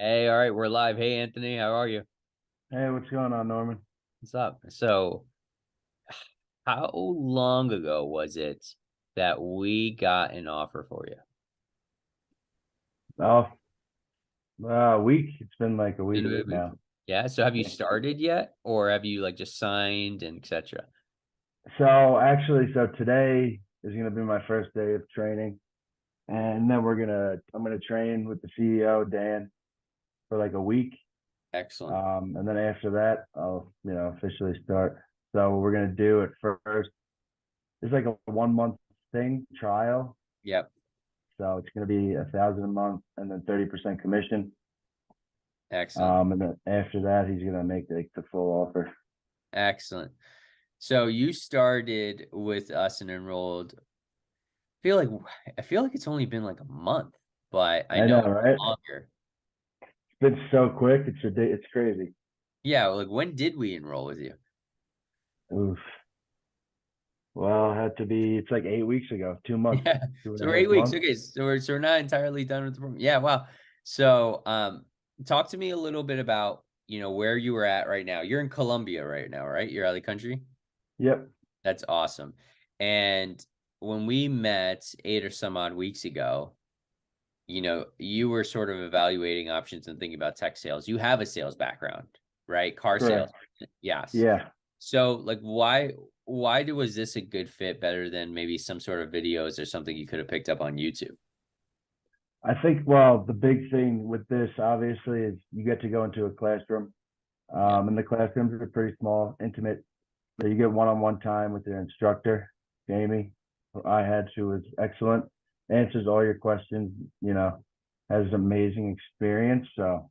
Hey, all right, we're live. Hey, Anthony, how are you? Hey, what's going on, Norman? What's up? So, how long ago was it that we got an offer for you? Oh, a week. It's been like a week Did we- now. Yeah, so have you Yeah. started yet, or have you like just signed and etc.? So today is gonna be my first day of training, and then I'm gonna train with the CEO Dan for like a week. Excellent. And then after that, I'll officially start. So we're gonna do it first. It's like a 1 month thing trial. Yep. So it's gonna be 1,000 a month, and then 30% commission. Excellent. And then after that, he's gonna make like the full offer. Excellent. So you started with us and enrolled. Feel like I feel like it's only been like a month, but I I know know, it's right? longer. It's been so quick. It's crazy. Yeah, like when did we enroll with you? Oof. Well, it had to be. It's like 8 weeks ago. 2 months. Yeah. Two So and a we're half 8 weeks. months. Okay. So we're not entirely done with the program. Yeah. Wow. So talk to me a little bit about, where you were at right now. You're in Colombia right now, right? You're out of the country? Yep. That's awesome. And when we met 8 or some odd weeks ago, you were sort of evaluating options and thinking about tech sales. You have a sales background, right? Car sales. Correct. Yes. Yeah. So like was this a good fit better than maybe some sort of videos or something you could have picked up on YouTube? I think. Well, the big thing with this, obviously, is you get to go into a classroom. Yeah. And the classrooms are pretty small, intimate. So you get one-on-one time with your instructor, Jamie, who I had. She was excellent. Answers all your questions. Has an amazing experience. So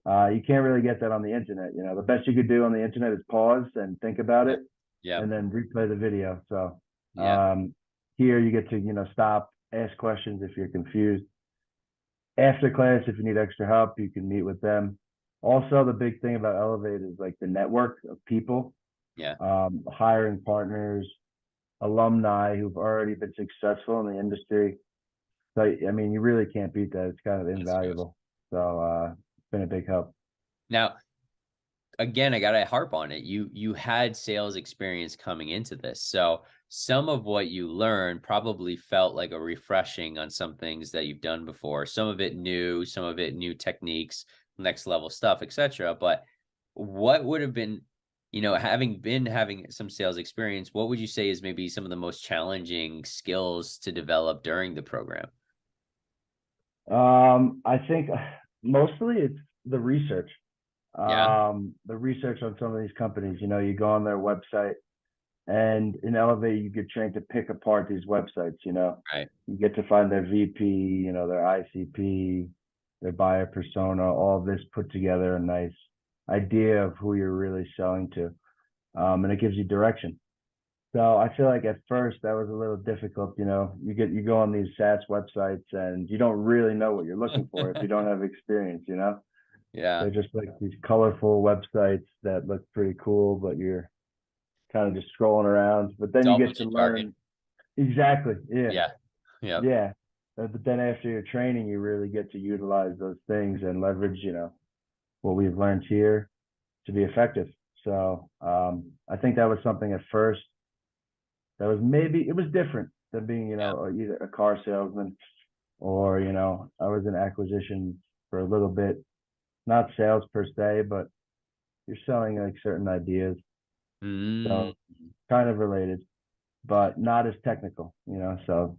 you can't really get that on the internet. The best you could do on the internet is pause and think about Yeah. it, Yeah. and then replay the video. So Yeah. um, here you get to stop, ask questions if you're confused. After class, if you need extra help, you can meet with them. Also, the big thing about Elevate is like the network of people, Yeah. hiring partners, alumni who've already been successful in the industry. So I mean, you really can't beat that. It's kind of That's good. invaluable. So it's been a big help. Now, again, I gotta harp on it. You had sales experience coming into this. So some of what you learned probably felt like a refreshing on some things that you've done before. Some of it new, some of it new techniques, next level stuff, etc. But what would have been, having some sales experience, what would you say is maybe some of the most challenging skills to develop during the program? I think mostly it's the research. Yeah, The research on some of these companies. You go on their website, and in Elevate, you get trained to pick apart these websites. right. You get to find their VP, their ICP, their buyer persona, all of this put together a nice idea of who you're really selling to. And it gives you direction. So I feel like at first that was a little difficult. You go on these SaaS websites and you don't really know what you're looking for if you don't have experience. Yeah. They're just like these colorful websites that look pretty cool, but you're kind of just scrolling around. But It's then you all a get bunch to of jargon. learn exactly. Yeah, Yeah. Yeah. yeah. But then after your training, you really get to utilize those things and leverage, what we've learned here to be effective. So I think that was something at first that was maybe it was different than being, Yeah. either a car salesman or, I was in acquisition for a little bit, not sales per se, but you're selling like certain ideas. Mm. So kind of related, but not as technical. So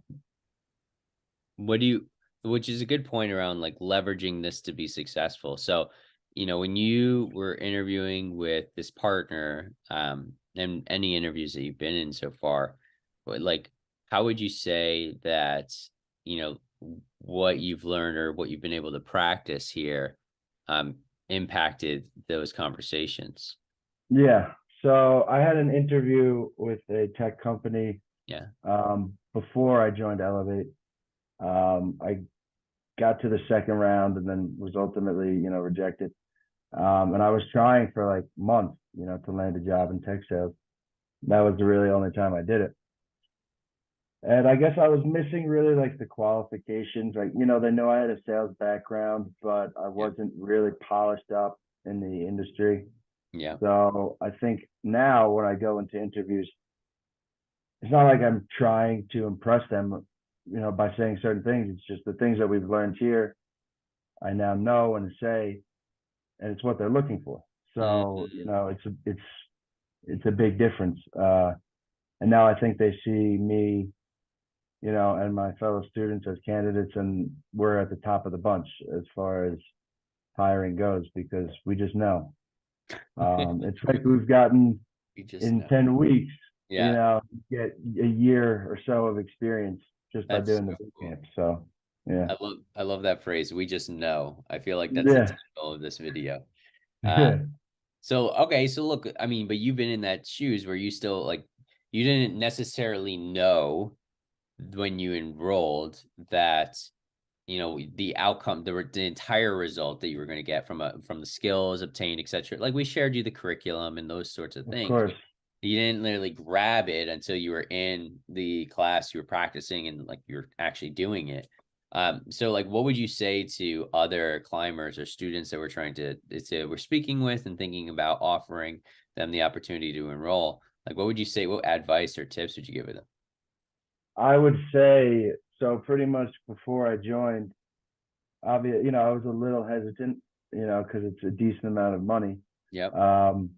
What do you, which is a good point around like leveraging this to be successful. So, when you were interviewing with this partner, and any interviews that you've been in so far, like, how would you say that, what you've learned or what you've been able to practice here, um, impacted those conversations? yeah. So I had an interview with a tech company Yeah. before I joined Elevate. I got to the second round and then was ultimately, rejected. And I was trying for like months, to land a job in tech sales. That was the really only time I did it. And I guess I was missing really like the qualifications. Like, you know, they know I had a sales background, but I Yeah. wasn't really polished up in the industry. Yeah. So I think now when I go into interviews, it's not like I'm trying to impress them, you know, by saying certain things. It's just the things that we've learned here, I now know and say, and it's what they're looking for. So, you Mhm. know, it's a big difference. And now I think they see me, you know, and my fellow students as candidates, and we're at the top of the bunch as far as hiring goes because we just know. It's like we've gotten You just in know. 10 weeks, you Yeah. know, get a year or so of experience just by That's doing the so boot cool. camp. So, yeah. I love that phrase. We just know. I feel like that's the Yeah. title of this video. Uh, Yeah. so okay, so look, I mean, but you've been in that shoes where you still like you didn't necessarily know when you enrolled that the outcome, the entire result that you were going to get from the skills obtained, etc. Like we shared you the curriculum and those sorts of Of things, course. but you didn't literally grab it until you were in the class, you were practicing, and like you're actually doing it. So like, what would you say to other climbers or students that we're speaking with and thinking about offering them the opportunity to enroll? Like, what would you say? What advice or tips would you give them? I would say so pretty much before I joined, obviously, you know, I was a little hesitant, you know, because it's a decent amount of money. Yep. Um,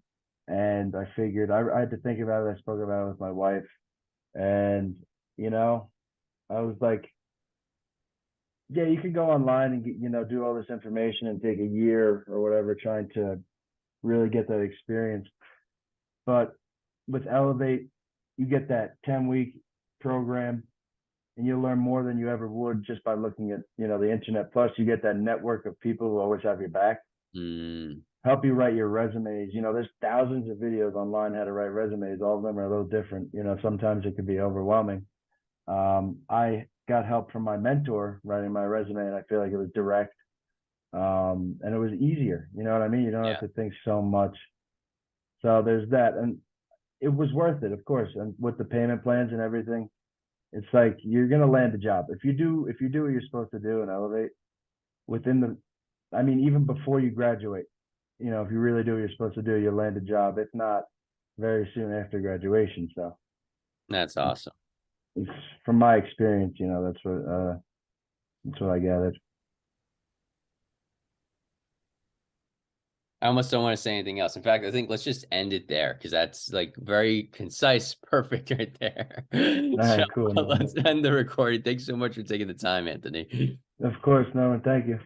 and I figured I had to think about it. I spoke about it with my wife, and you know, I was like, yeah, you could go online and get, you know, do all this information and take a year or whatever trying to really get that experience. But with Elevate, you get that 10-week program and you'll learn more than you ever would just by looking at, you know, the internet. Plus, you get that network of people who always have your back, Mm, help you write your resumes. You know, there's thousands of videos online how to write resumes. All of them are a little different. You know, sometimes it can be overwhelming. I got help from my mentor writing my resume, and I feel like it was direct, and it was easier. You know what I mean? You don't have yeah. to think so much. So there's that, and it was worth it, of course. And with the payment plans and everything, it's like you're gonna land a job if you do what you're supposed to do and elevate within the. I mean, even before you graduate, you know, if you really do what you're supposed to do, you'll land a job. If not, very soon after graduation. So That's it's, awesome. it's from my experience, you know, that's what I gathered. I almost don't want to say anything else. In fact, I think let's just end it there because that's like very concise, perfect right there. All So right, cool, man. let's end the recording. Thanks so much for taking the time, Anthony. Of course, no, and thank you.